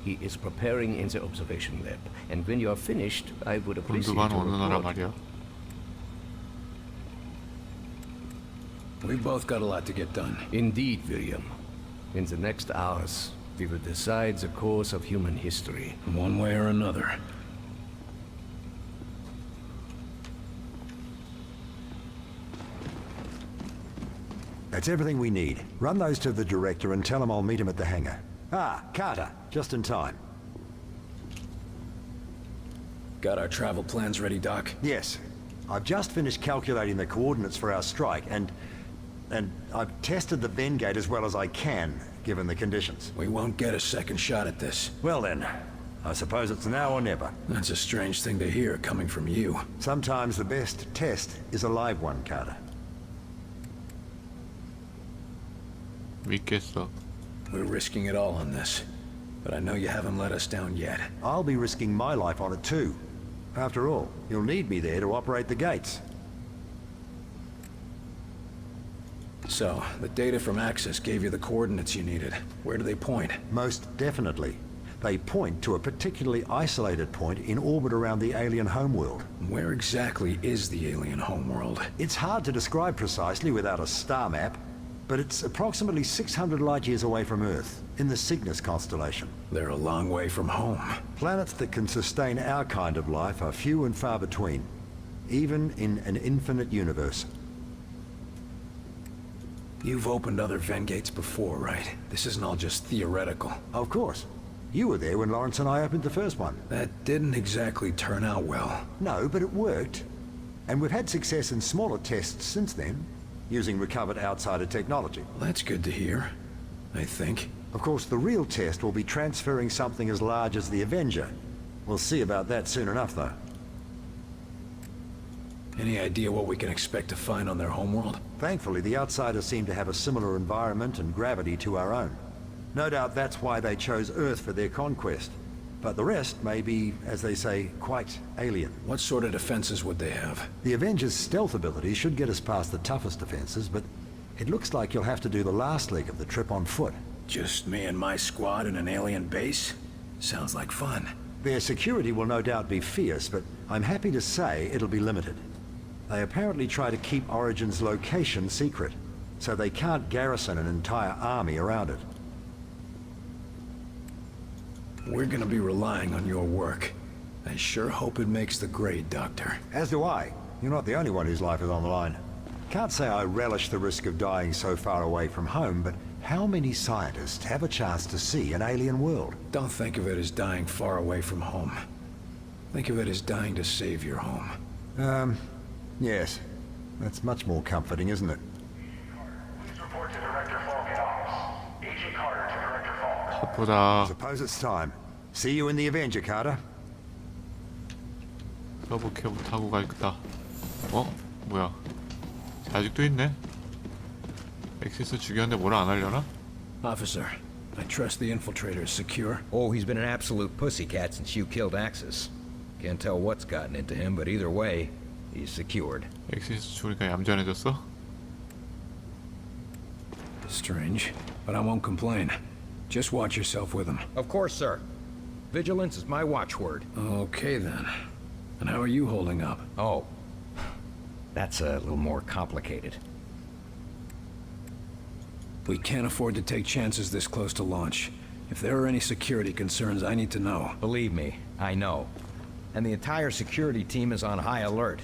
He is preparing in the observation lab. And when you are finished, I would appreciate 본두관 a 어느 나라 report. 말이야? We've both got a lot to get done. Indeed, William. In the next hours, we will decide the course of human history. One way or another. That's everything we need. Run those to the director and tell him I'll meet him at the hangar. Ah, Carter, just in time. Got our travel plans ready, Doc? Yes. I've just finished calculating the coordinates for our strike, and I've tested the Venn gate as well as I can, given the conditions. We won't get a second shot at this. Well then, I suppose it's now or never. That's a strange thing to hear coming from you. Sometimes the best test is a live one, Carter. 믿겠어. We're risking it all on this. But I know you haven't let us down yet. I'll be risking my life on it too. After all, you'll need me there to operate the gates. So, the data from Axis gave you the coordinates you needed. Where do they point? Most definitely. They point to a particularly isolated point in orbit around the alien homeworld. Where exactly is the alien homeworld? It's hard to describe precisely without a star map, but it's approximately 600 light-years away from Earth, in the Cygnus constellation. They're a long way from home. Planets that can sustain our kind of life are few and far between, even in an infinite universe. You've opened other Venn gates before, right? This isn't all just theoretical. Of course. You were there when Lawrence and I opened the first one. That didn't exactly turn out well. No, but it worked. And we've had success in smaller tests since then, using recovered outsider technology. Well, that's good to hear, I think. Of course, the real test will be transferring something as large as the Avenger. We'll see about that soon enough, though. Any idea what we can expect to find on their homeworld? Thankfully, the outsiders seem to have a similar environment and gravity to our own. No doubt that's why they chose Earth for their conquest. But the rest may be, as they say, quite alien. What sort of defenses would they have? The Avengers' stealth ability should get us past the toughest defenses, but it looks like you'll have to do the last leg of the trip on foot. Just me and my squad in an alien base? Sounds like fun. Their security will no doubt be fierce, but I'm happy to say it'll be limited. They apparently try to keep Origin's location secret, so they can't garrison an entire army around it. We're gonna be relying on your work. I sure hope it makes the grade, Doctor. As do I. You're not the only one whose life is on the line. Can't say I relish the risk of dying so far away from home, but how many scientists have a chance to see an alien world? Don't think of it as dying far away from home. Think of it as dying to save your home. Yes. That's much more comforting, isn't it? Please report to Director Falk in office. Agent Carter to Director Falk. 보다 Suppose it's time. See you in the Avenger, Carter. 서브캐브 타고 갈거다. 어? 뭐야? 아직도 있네? 엑시스 죽였는데 뭐라 안 하려나? Officer, I trust the infiltrator is secure. Oh, he's been an absolute pussycat since you killed Axis. Can't tell what's gotten into him, but either way, he's secured. 엑시스 죽으니까 얌전해졌어? Strange, but I won't complain. Just watch yourself with him. Of course, sir. Vigilance is my watchword. Okay then. And how are you holding up? Oh, that's a little more complicated. We can't afford to take chances this close to launch. If there are any security concerns, I need to know. Believe me, I know. And the entire security team is on high alert.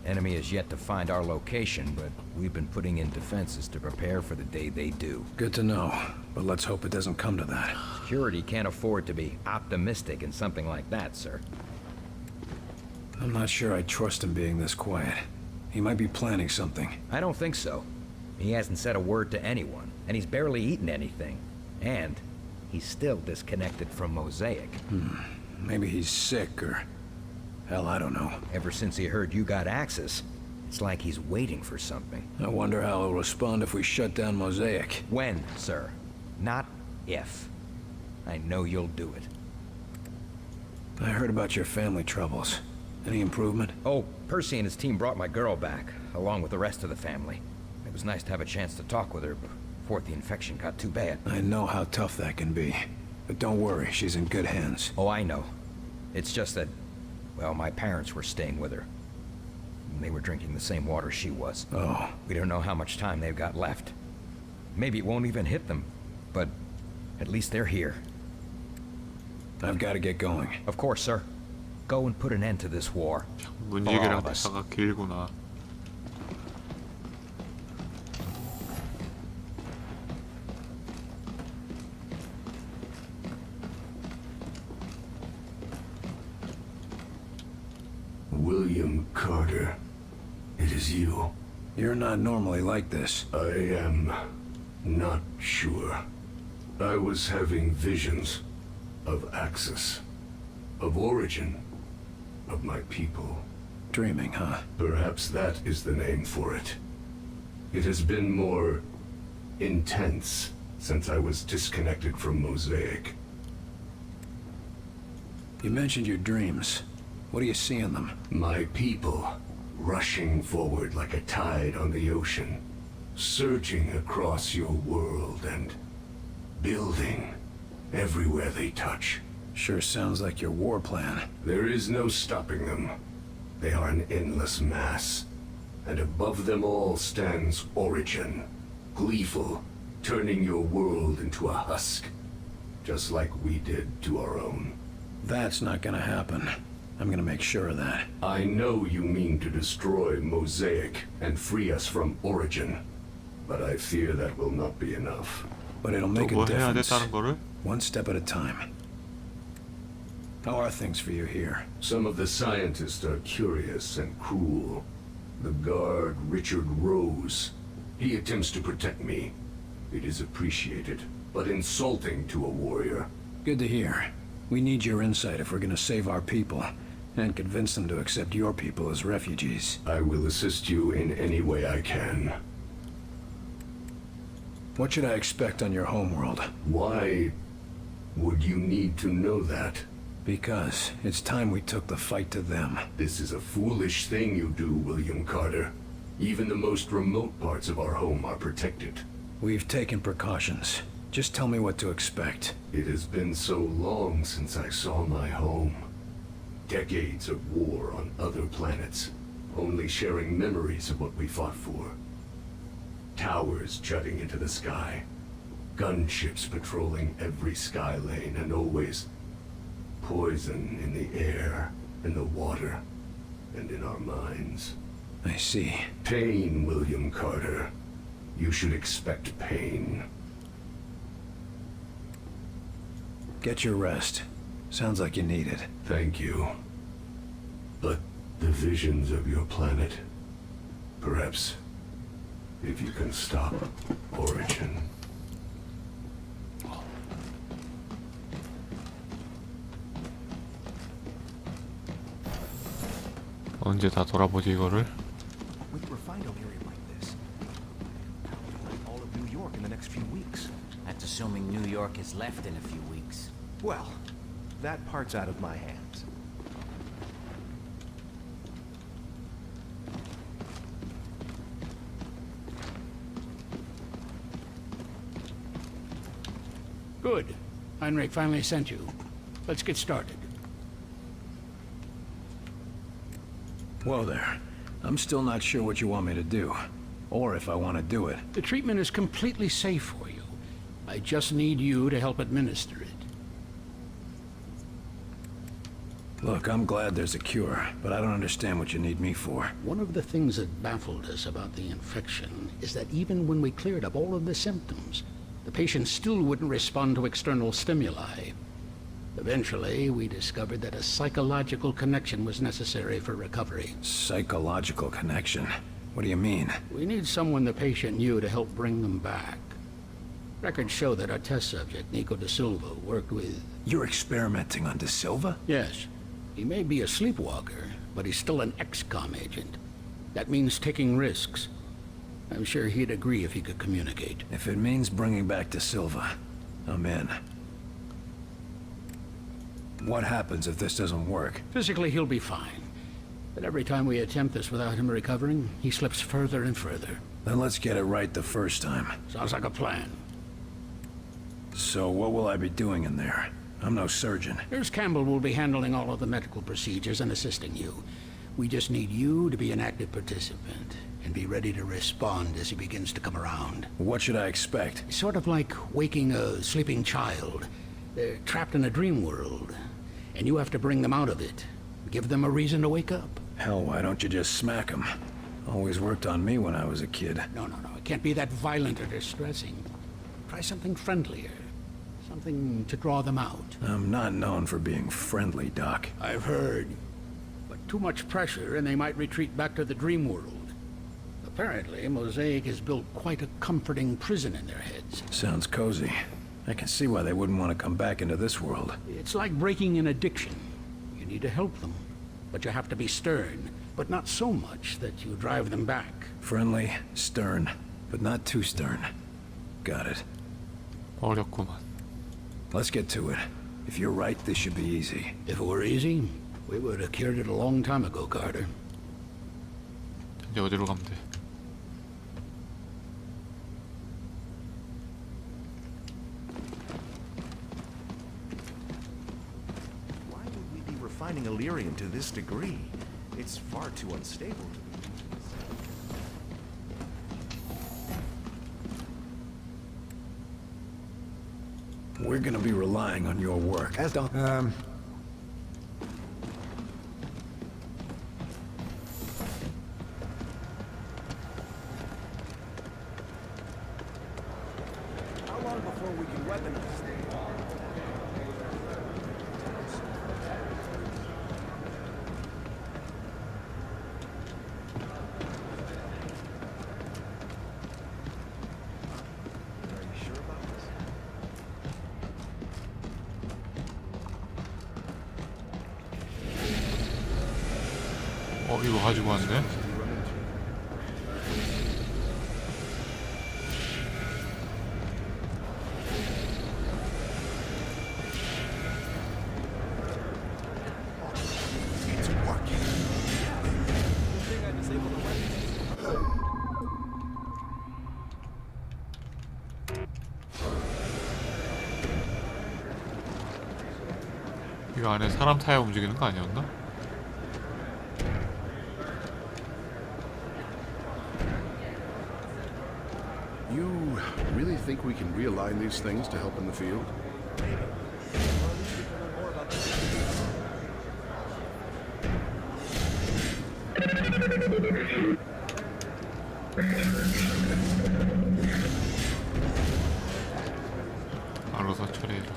Enemy has yet to find our location, but we've been putting in defenses to prepare for the day they do. Good to know, but let's hope it doesn't come to that. Security can't afford to be optimistic in something like that, sir. I'm not sure I trust him being this quiet. He might be planning something. I don't think so. He hasn't said a word to anyone, and he's barely eaten anything. And he's still disconnected from Mosaic. Maybe he's sick or... hell, I don't know. Ever since he heard you got Axis, it's like he's waiting for something. I wonder how he'll respond if we shut down Mosaic. When, sir? Not if. I know you'll do it. I heard about your family troubles. Any improvement? Oh, Percy and his team brought my girl back, along with the rest of the family. It was nice to have a chance to talk with her before the infection got too bad. I know how tough that can be. But don't worry, she's in good hands. Oh, I know. It's just that, well, my parents were staying with her. They were drinking the same water she was. Oh, We don't know how much time they've got left. Maybe it won't even hit them, but at least they're here. I've got to get going. Of course, sir. Go and put an end to this war. 문지기랑 대사가 길구나. William Carter, it is you. You're not normally like this. I am not sure. I was having visions of Axis, of origin, of my people. Dreaming, huh? Perhaps that is the name for it. It has been more intense since I was disconnected from Mosaic. You mentioned your dreams. What do you see in them? My people, rushing forward like a tide on the ocean, surging across your world and building everywhere they touch. Sure sounds like your war plan. There is no stopping them. They are an endless mass. And above them all stands Origin, gleeful, turning your world into a husk, just like we did to our own. That's not gonna happen. I'm gonna make sure of that. I know you mean to destroy Mosaic and free us from Origin, but I fear that will not be enough. But it'll make a 또 뭐 해야 difference. 됐다는 거를? One step at a time. How are things for you here? Some of the scientists are curious and cruel. The guard, Richard Rose, he attempts to protect me. It is appreciated, but insulting to a warrior. Good to hear. We need your insight if we're gonna save our people, and convince them to accept your people as refugees. I will assist you in any way I can. What should I expect on your homeworld? Why would you need to know that? Because it's time we took the fight to them. This is a foolish thing you do, William Carter. Even the most remote parts of our home are protected. We've taken precautions. Just tell me what to expect. It has been so long since I saw my home. Decades of war on other planets, only sharing memories of what we fought for. Towers jutting into the sky, gunships patrolling every sky lane, and always poison in the air, in the water, and in our minds. I see. Pain, William Carter. You should expect pain. Get your rest. Sounds like you need it. Thank you. But the visions of your planet, perhaps, if you can stop Origin. 언제 다 돌아보지 이거를? With a refined area like this, all of New York in the next few weeks. That's assuming New York is left in a few weeks. Well, that part's out of my hands. Good. Heinrich finally sent you. Let's get started. Whoa there. I'm still not sure what you want me to do, or if I want to do it. The treatment is completely safe for you. I just need you to help administer it. Look, I'm glad there's a cure, but I don't understand what you need me for. One of the things that baffled us about the infection is that even when we cleared up all of the symptoms, the patient still wouldn't respond to external stimuli. Eventually, we discovered that a psychological connection was necessary for recovery. Psychological connection? What do you mean? We need someone the patient knew to help bring them back. Records show that our test subject, Nico da Silva, worked with... You're experimenting on Da Silva? Yes. He may be a sleepwalker, but he's still an XCOM agent. That means taking risks. I'm sure he'd agree if he could communicate. If it means bringing back Da Silva, I'm in. What happens if this doesn't work? Physically, he'll be fine. But every time we attempt this without him recovering, he slips further and further. Then let's get it right the first time. Sounds like a plan. So what will I be doing in there? I'm no surgeon. Nurse Campbell will be handling all of the medical procedures and assisting you. We just need you to be an active participant and be ready to respond as he begins to come around. What should I expect? Sort of like waking a sleeping child. They're trapped in a dream world, and you have to bring them out of it. Give them a reason to wake up. Hell, why don't you just smack him? Always worked on me when I was a kid. No. It can't be that violent or distressing. Try something friendlier. Something to draw them out. I'm not known for being friendly, Doc. I've heard. But too much pressure and they might retreat back to the dream world. Apparently, Mosaic has built quite a comforting prison in their heads. Sounds cozy. I can see why they wouldn't want to come back into this world. It's like breaking an addiction. You need to help them, but you have to be stern, but not so much that you drive them back. Friendly, stern, but not too stern. Got it. 어렵구만. Let's get to it. If you're right, this should be easy. If it were easy, we would have cured it a long time ago, Carter. 이제 어디로 가면 돼? Why would we be refining Illyrium to this degree? It's far too unstable to be used in this. We're gonna be relying on your work. As Doc... How long before we can weaponize things? Are you sure about this? 이거 가지고 왔네. It's working. Good thing I disabled the weapons. 이거 안에 사람 타야 움직이는 거 아니었나? You really think we can realign these things to help in the field? 알아서 처리해라.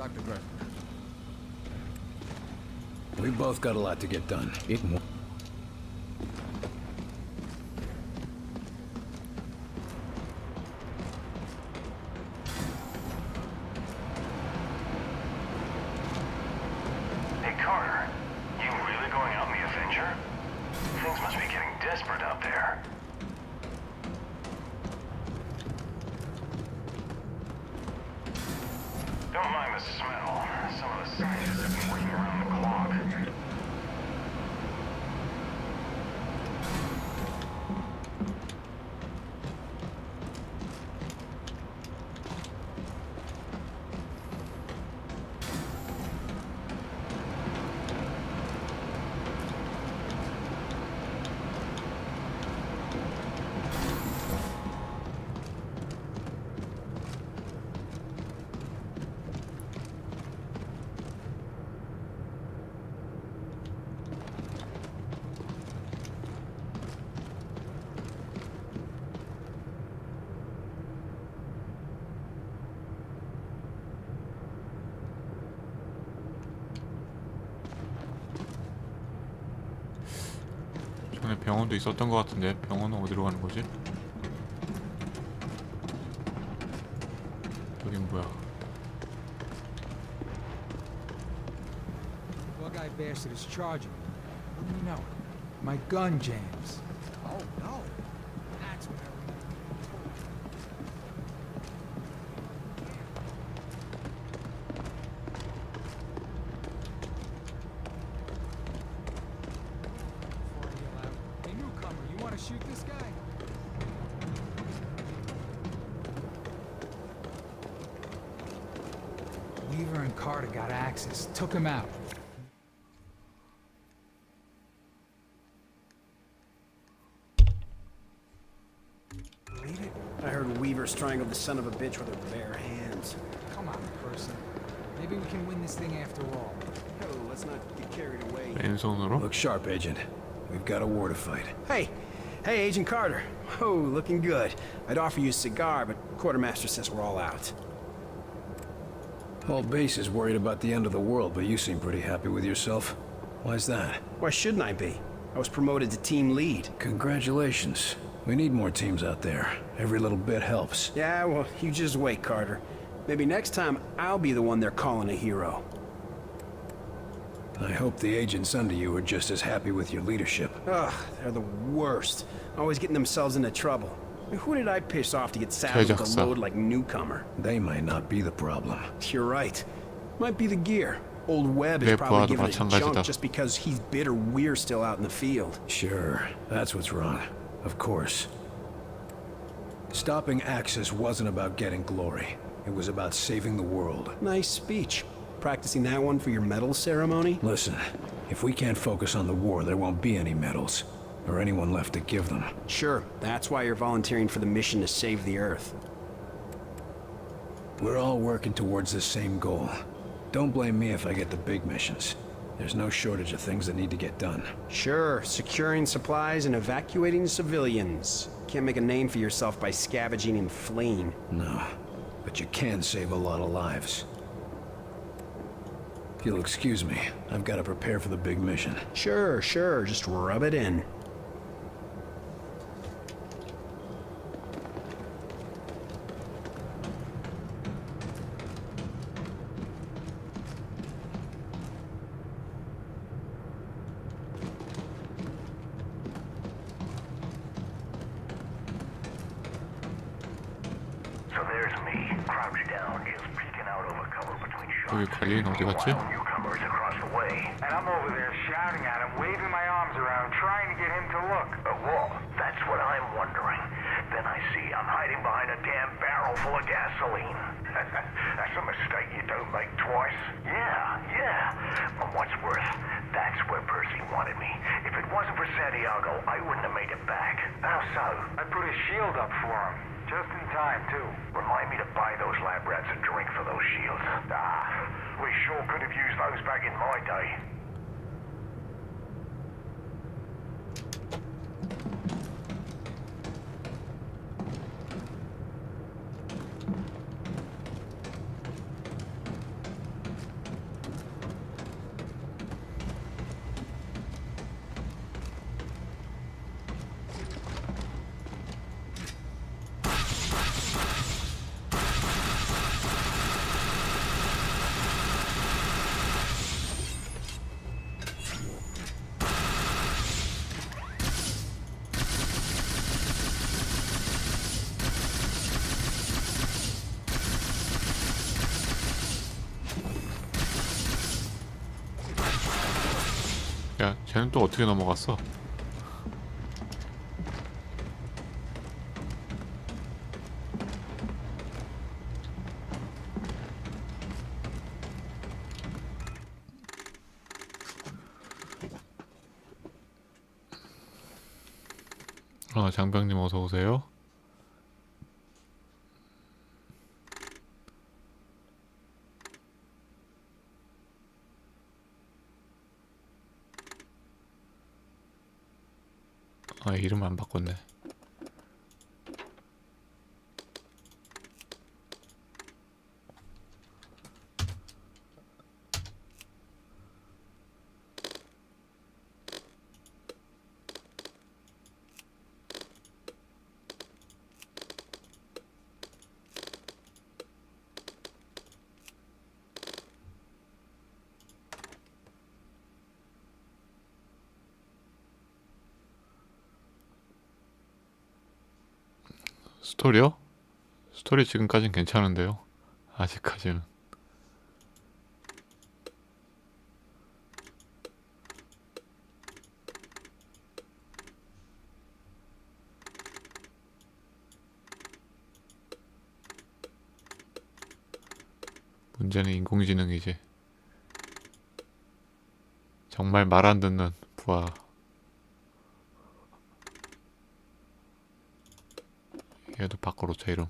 Dr. Grant. We both got a lot to get done. It won't. Hey, Carter, you really going out in the Avenger? Things must be getting desperate out there. Don't mind the smell. Some of the scientists have been working around the clock. 전에 병원도 있었던 것 같은데 병원은 어디로 가는 거지? 여긴 뭐야? Bug-eyed bastard is charging me. What do you know? My gun jams. Oh, no. That's what I Carter got access, took him out. Believe it? I heard Weaver strangled the son of a bitch with her bare hands. Come on, person. Maybe we can win this thing after all. Oh, let's not get carried away. 왼손으로? Look sharp, Agent. We've got a war to fight. Hey, Agent Carter. Oh, looking good. I'd offer you a cigar, but Quartermaster says we're all out. Whole base is worried about the end of the world, but you seem pretty happy with yourself. Why's that? Why shouldn't I be? I was promoted to team lead. Congratulations. We need more teams out there. Every little bit helps. Yeah, well, you just wait, Carter. Maybe next time I'll be the one they're calling a hero. I hope the agents under you are just as happy with your leadership. Ugh, they're the worst. Always getting themselves into trouble. I mean, who did I piss off to get saddled with a load like newcomer? They might not be the problem. You're right. Might be the gear. Old Webb is probably giving it junk just because he's bitter we're still out in the field. Sure, that's what's wrong. Of course. Stopping Axis wasn't about getting glory. It was about saving the world. Nice speech. Practicing that one for your medal ceremony? Listen, if we can't focus on the war, there won't be any medals. Or anyone left to give them. Sure, that's why you're volunteering for the mission to save the Earth. We're all working towards the same goal. Don't blame me if I get the big missions. There's no shortage of things that need to get done. Sure, securing supplies and evacuating civilians. Can't make a name for yourself by scavenging and fleeing. No, but you can save a lot of lives. If you'll excuse me, I've got to prepare for the big mission. Sure, just rub it in. 여기 관리인 어디 갔지? And I'm over there shouting at him, waving my arms around, trying to get him to look. Well, that's what I'm wondering. Then I see I'm hiding behind a damn barrel full of gasoline. That's a mistake you don't make twice. Yeah. But what's worse, that's where Percy wanted me. If it wasn't for Santiago, I wouldn't have made it back. How so? I put a shield up for him. Just in time, too. Remind me to buy those lab rats a drink for those shields. We sure could have used those back in my day. 야, 쟤는 또 어떻게 넘어갔어? 장병님 어서 오세요. 이름 안 바꿨네. 스토리요? 스토리 지금까진 괜찮은데요. 아직까지는. 문제는 인공지능이지. 정말 말 안 듣는 부하. 얘도 밖으로 제 이름.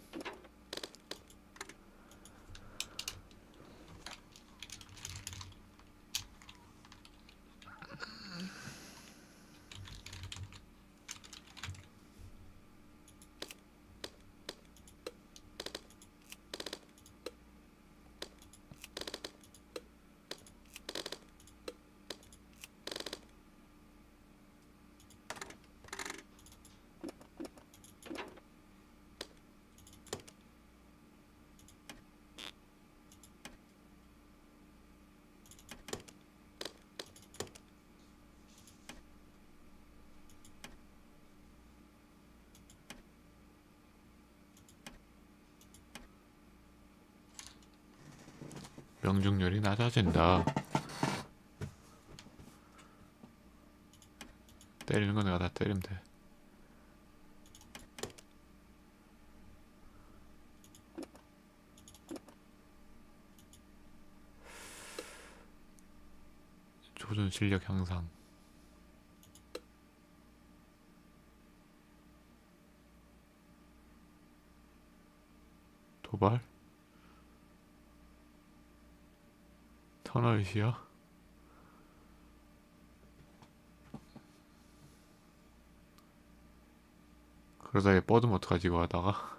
명중률이 낮아진다. 때리는 건 내가 다 때리면 돼. 조준 실력 향상. 도발? 터널시야? 그러다 얘 뻗으면 어떡하지 이거 하다가.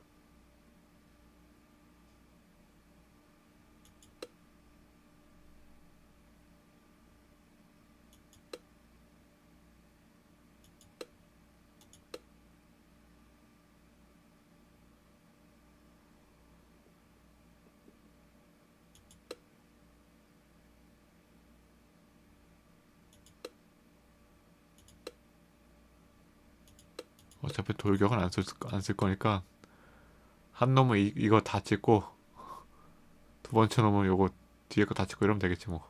어차피 돌격은 안 쓸 거니까 한 놈은 이거 다 찍고 두 번째 놈은 요거 뒤에 거 다 찍고 이러면 되겠지 뭐.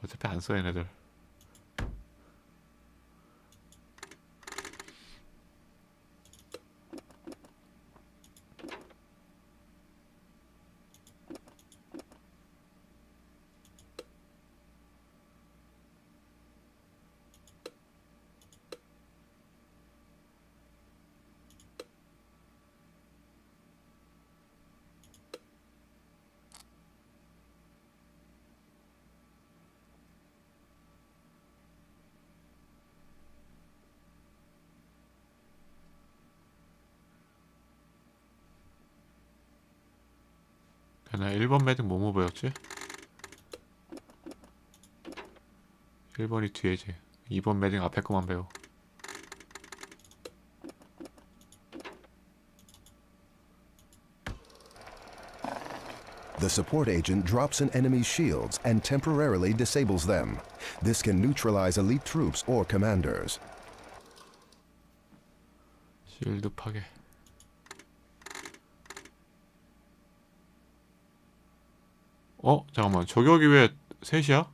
어차피 안 써 얘네들. 나 1번 매딩 뭐뭐 배웠지? 1번이 뒤에지. 2번 매딩 앞에 거만 배워. The support agent drops an enemy's shields and temporarily disables them. This can neutralize elite troops or commanders. 실드 파괴. 잠깐만. 저격이 왜 셋이야?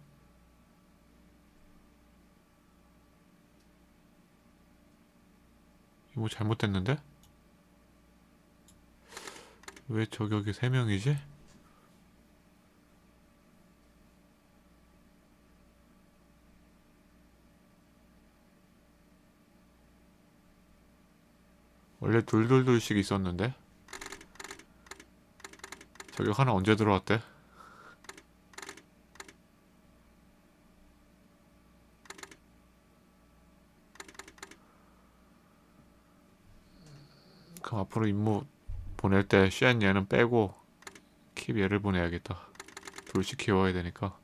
이거 뭐 잘못됐는데? 왜 저격이 3명이지? 원래 둘씩 있었는데? 저격 하나 언제 들어왔대? 그럼 앞으로 임무 보낼 때 쉔 얘는 빼고 킵 얘를 보내야겠다. 둘씩 키워야 되니까.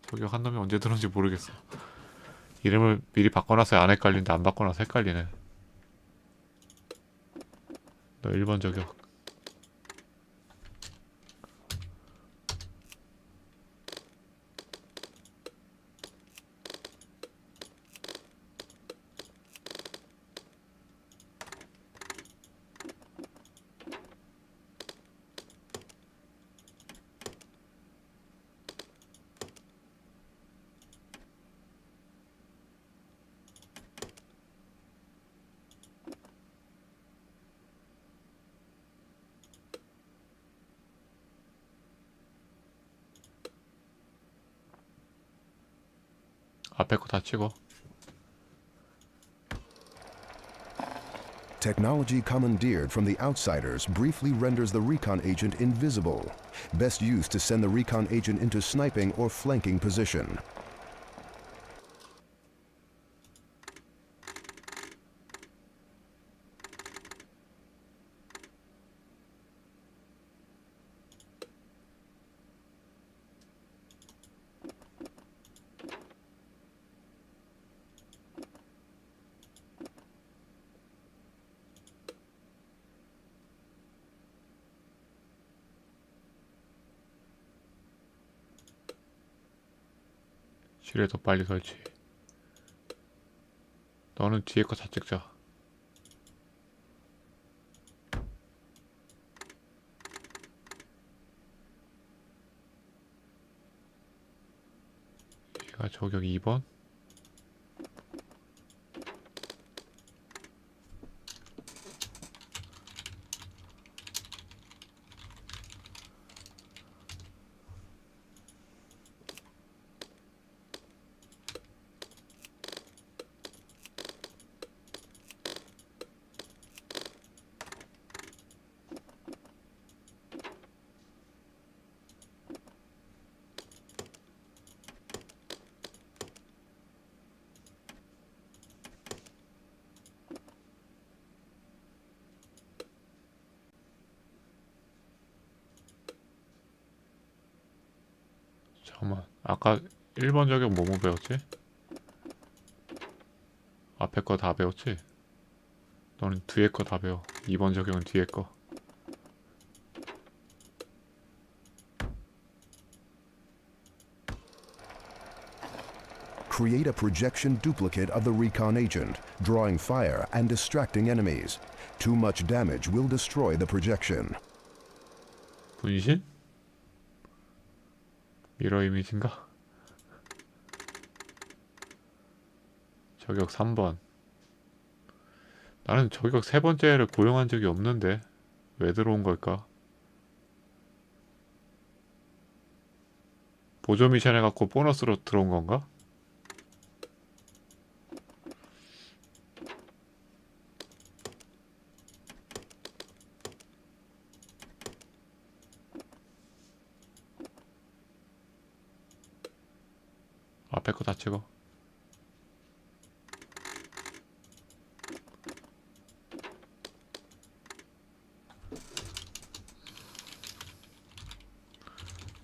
저격 한 놈이 언제 들어온지 모르겠어. 이름을 미리 바꿔놨어야 안 헷갈리는데 안 바꿔놔서 헷갈리네. 너 1번 저격. 앞에 거 다 치고. Technology commandeered from the outsiders briefly renders the recon agent invisible. Best used to send the recon agent into sniping or flanking position. 지뢰 더 빨리 설치. 너는 뒤에 거 다 찍자. 얘가 저격 2번. 잠깐만, 아까 1번 저격 뭐뭐 배웠지? 앞에 거 다 배웠지? 너는 뒤에 거 다 배워. 2번 저격은 뒤에 거. Create a projection duplicate of the recon agent, drawing fire and distracting enemies. Too much damage will destroy the projection. 분신? 미러 이미지인가? 저격 3번. 나는 저격 3번째를 고용한 적이 없는데 왜 들어온 걸까? 보조 미션 해갖고 보너스로 들어온 건가? 앞에 거 다 찍어.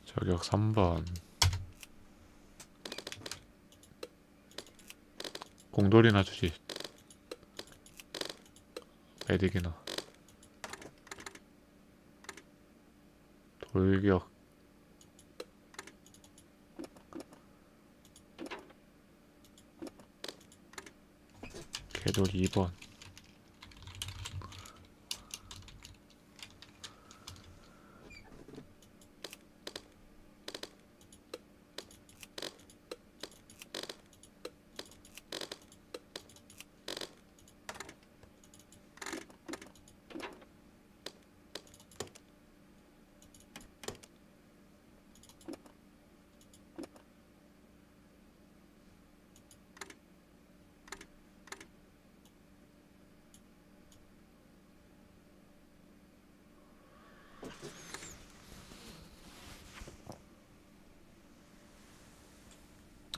저격 3번. 공돌이나 주지. 메딕이나. 돌격. 궤돌 2번.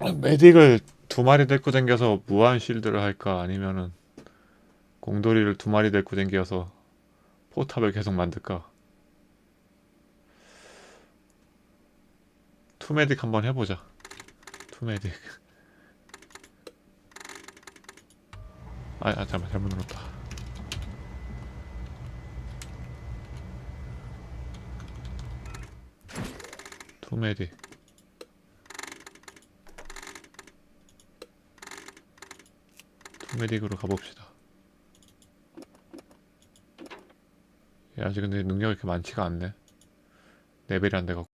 메딕을 2마리 데리고 댕겨서 무한 실드를 할까? 아니면은 공돌이를 2마리 데리고 댕겨서 포탑을 계속 만들까? 투메딕 한번 해보자. 투메딕. 잠깐만, 잘못 눌렀다. 투메딕. 투메딕으로 가봅시다. 아직 근데 능력이 그렇게 많지가 않네. 레벨이 안 돼갖고.